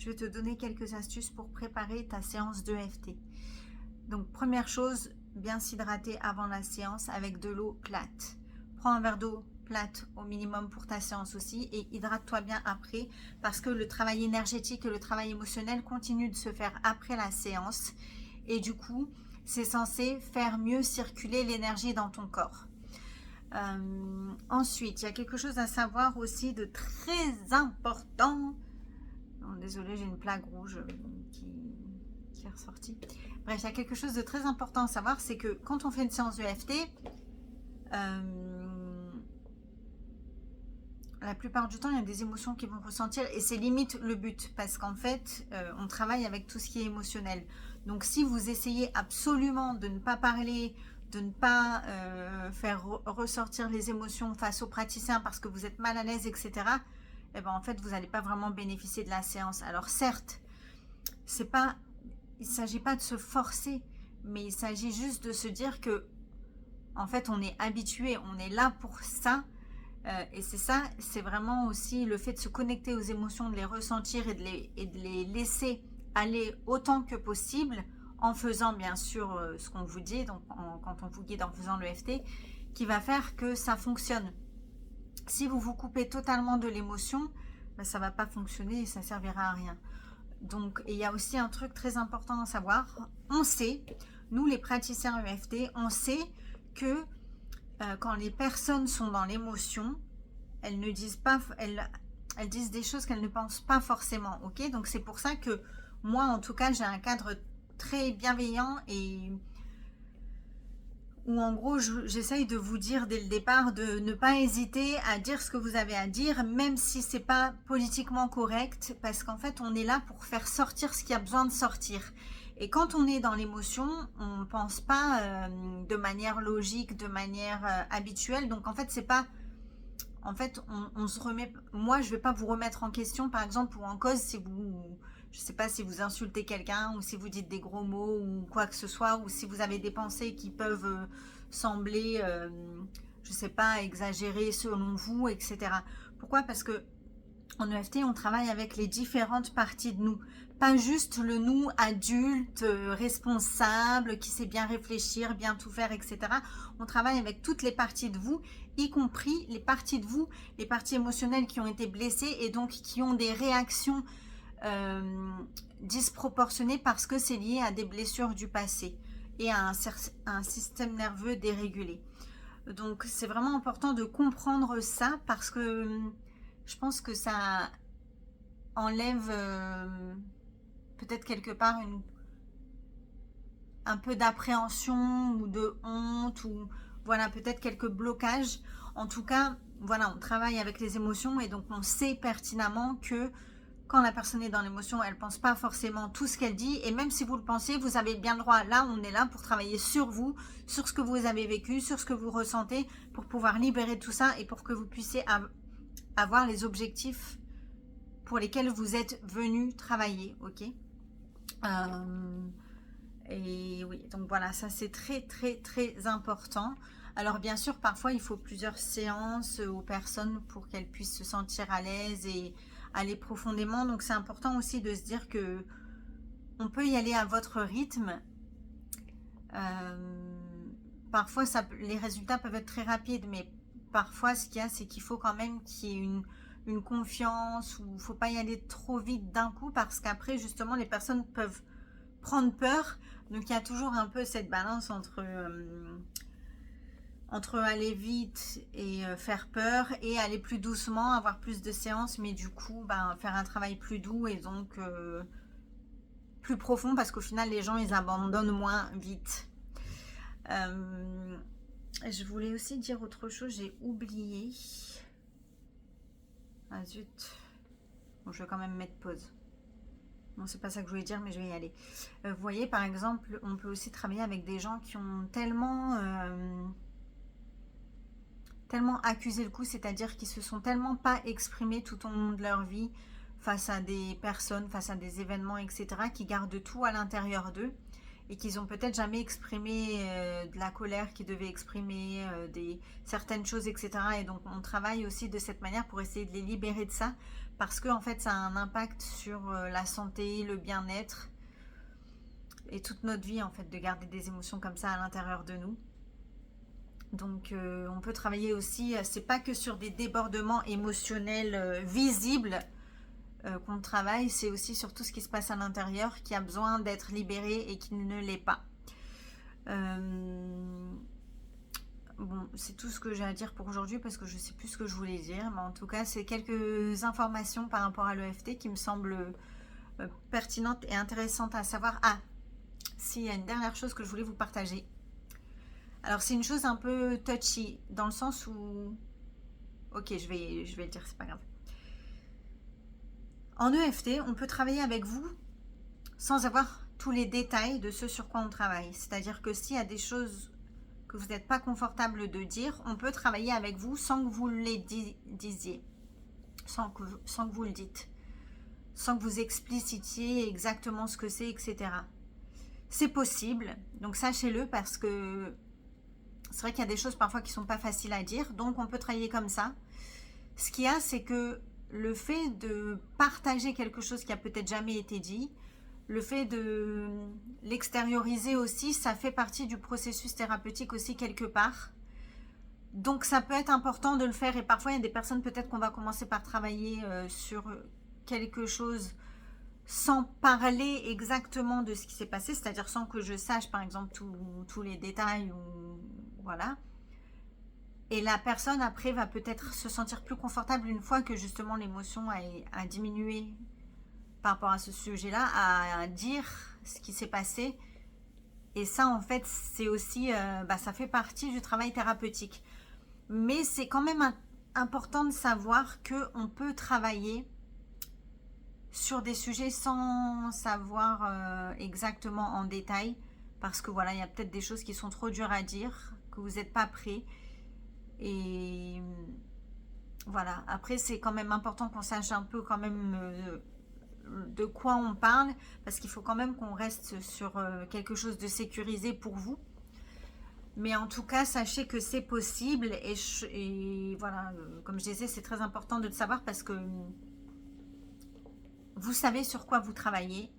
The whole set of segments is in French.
je vais te donner quelques astuces pour préparer ta séance d'EFT. Donc première chose, bien s'hydrater avant la séance avec de l'eau plate. Prends un verre d'eau plate au minimum pour ta séance aussi et hydrate-toi bien après parce que le travail énergétique et le travail émotionnel continuent de se faire après la séance et du coup c'est censé faire mieux circuler l'énergie dans ton corps. Ensuite, il y a quelque chose à savoir aussi de très important. Oh, désolée, j'ai une plaque rouge qui est ressortie. Bref, il y a quelque chose de très important à savoir, c'est que quand on fait une séance de EFT, la plupart du temps, il y a des émotions qui vont ressentir et c'est limite le but parce qu'en fait, on travaille avec tout ce qui est émotionnel. Donc, si vous essayez absolument de ne pas parler, de ne pas faire ressortir les émotions face aux praticiens parce que vous êtes mal à l'aise, etc., eh ben, en fait, vous n'allez pas vraiment bénéficier de la séance. Alors, certes, il ne s'agit pas de se forcer, mais il s'agit juste de se dire que, en fait, on est habitué, on est là pour ça. Et c'est ça, c'est vraiment aussi le fait de se connecter aux émotions, de les ressentir et de les laisser aller autant que possible en faisant bien sûr ce qu'on vous dit, donc quand on vous guide en faisant le l'EFT, qui va faire que ça fonctionne. Si vous vous coupez totalement de l'émotion, ben, ça ne va pas fonctionner et ça ne servira à rien. Donc, il y a aussi un truc très important à savoir. On sait, nous les praticiens EFT, on sait que quand les personnes sont dans l'émotion, elles ne disent pas, elles disent des choses qu'elles ne pensent pas forcément, ok? Donc c'est pour ça que moi, en tout cas, j'ai un cadre très bienveillant et où en gros, j'essaye de vous dire dès le départ de ne pas hésiter à dire ce que vous avez à dire, même si c'est pas politiquement correct, parce qu'en fait, on est là pour faire sortir ce qui a besoin de sortir. Et quand on est dans l'émotion, on ne pense pas de manière logique, de manière habituelle. Donc en fait, c'est pas... En fait, on se remet... Moi, je ne vais pas vous remettre en question, par exemple, ou en cause si vous... Je ne sais pas si vous insultez quelqu'un ou si vous dites des gros mots ou quoi que ce soit, ou si vous avez des pensées qui peuvent sembler, je ne sais pas, exagérées selon vous, etc. Pourquoi? Parce que en EFT, on travaille avec les différentes parties de nous. Pas juste le nous adulte, responsable, qui sait bien réfléchir, bien tout faire, etc. On travaille avec toutes les parties de vous, y compris les parties de vous, les parties émotionnelles qui ont été blessées et donc qui ont des réactions disproportionnées parce que c'est lié à des blessures du passé et à un système nerveux dérégulé. Donc c'est vraiment important de comprendre ça parce que je pense que ça enlève peut-être quelque part un peu d'appréhension ou de honte ou voilà peut-être quelques blocages. En tout cas, voilà, on travaille avec les émotions et donc on sait pertinemment que quand la personne est dans l'émotion, elle ne pense pas forcément tout ce qu'elle dit. Et même si vous le pensez, vous avez bien le droit. Là, on est là pour travailler sur vous, sur ce que vous avez vécu, sur ce que vous ressentez, pour pouvoir libérer tout ça et pour que vous puissiez avoir les objectifs pour lesquels vous êtes venu travailler. Ok. Et oui, donc voilà, ça c'est très très très important. Alors bien sûr, parfois il faut plusieurs séances aux personnes pour qu'elles puissent se sentir à l'aise et aller profondément. Donc c'est important aussi de se dire que on peut y aller à votre rythme. Parfois, les résultats peuvent être très rapides, mais parfois ce qu'il y a, c'est qu'il faut quand même qu'il y ait une confiance ou il ne faut pas y aller trop vite d'un coup parce qu'après, justement, les personnes peuvent prendre peur. Donc, il y a toujours un peu cette balance entre aller vite et faire peur et aller plus doucement, avoir plus de séances, mais du coup, faire un travail plus doux et donc plus profond parce qu'au final, les gens, ils abandonnent moins vite. Je voulais aussi dire autre chose, j'ai oublié. Ah zut. Bon, je vais quand même mettre pause. Bon, c'est pas ça que je voulais dire, mais je vais y aller. Vous voyez, par exemple, on peut aussi travailler avec des gens qui ont tellement accusé le coup, c'est-à-dire qu'ils se sont tellement pas exprimés tout au long de leur vie face à des personnes, face à des événements, etc., qui gardent tout à l'intérieur d'eux. et qu'ils ont peut-être jamais exprimé de la colère qu'ils devaient exprimer, certaines choses, etc. Et donc on travaille aussi de cette manière pour essayer de les libérer de ça, parce que en fait ça a un impact sur la santé, le bien-être et toute notre vie, en fait, de garder des émotions comme ça à l'intérieur de nous. Donc on peut travailler aussi, c'est pas que sur des débordements émotionnels visibles qu'on travaille, c'est aussi sur tout ce qui se passe à l'intérieur qui a besoin d'être libéré et qui ne l'est pas. Bon, c'est tout ce que j'ai à dire pour aujourd'hui parce que je sais plus ce que je voulais dire, mais en tout cas c'est quelques informations par rapport à l'EFT qui me semblent pertinentes et intéressantes à savoir. Ah, s'il y a une dernière chose que je voulais vous partager. Alors c'est une chose un peu touchy, dans le sens où... Ok, je vais le dire, c'est pas grave. En EFT, on peut travailler avec vous sans avoir tous les détails de ce sur quoi on travaille. C'est-à-dire que s'il y a des choses que vous n'êtes pas confortable de dire, on peut travailler avec vous sans que vous les disiez, sans que vous le dites, sans que vous explicitiez exactement ce que c'est, etc. C'est possible, donc sachez-le, parce que c'est vrai qu'il y a des choses parfois qui ne sont pas faciles à dire, donc on peut travailler comme ça. Ce qu'il y a, c'est que le fait de partager quelque chose qui a peut-être jamais été dit, le fait de l'extérioriser aussi, ça fait partie du processus thérapeutique aussi quelque part. Donc ça peut être important de le faire, et parfois il y a des personnes, peut-être qu'on va commencer par travailler sur quelque chose sans parler exactement de ce qui s'est passé, c'est-à-dire sans que je sache par exemple tous les détails, ou voilà. Et la personne après va peut-être se sentir plus confortable une fois que justement l'émotion a diminué par rapport à ce sujet-là, à dire ce qui s'est passé. Et ça, en fait, c'est aussi, ça fait partie du travail thérapeutique. Mais c'est quand même important de savoir qu'on peut travailler sur des sujets sans savoir exactement en détail, parce que voilà, il y a peut-être des choses qui sont trop dures à dire, que vous n'êtes pas prêt. Et voilà, après c'est quand même important qu'on sache un peu quand même de quoi on parle, parce qu'il faut quand même qu'on reste sur quelque chose de sécurisé pour vous. Mais en tout cas, sachez que c'est possible, et voilà, comme je disais, c'est très important de le savoir, parce que vous savez sur quoi vous travaillez.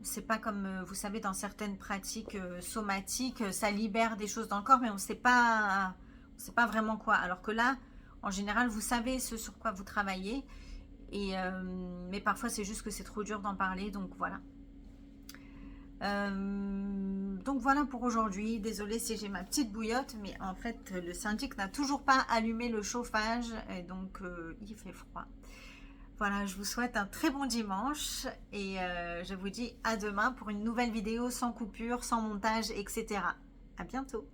C'est pas comme, vous savez, dans certaines pratiques somatiques, ça libère des choses dans le corps, mais on ne sait pas vraiment quoi. Alors que là, en général, vous savez ce sur quoi vous travaillez, mais parfois c'est juste que c'est trop dur d'en parler, donc voilà. Donc voilà pour aujourd'hui. Désolée si j'ai ma petite bouillotte, mais en fait le syndic n'a toujours pas allumé le chauffage, et donc il fait froid. Voilà, je vous souhaite un très bon dimanche, et je vous dis à demain pour une nouvelle vidéo sans coupure, sans montage, etc. À bientôt.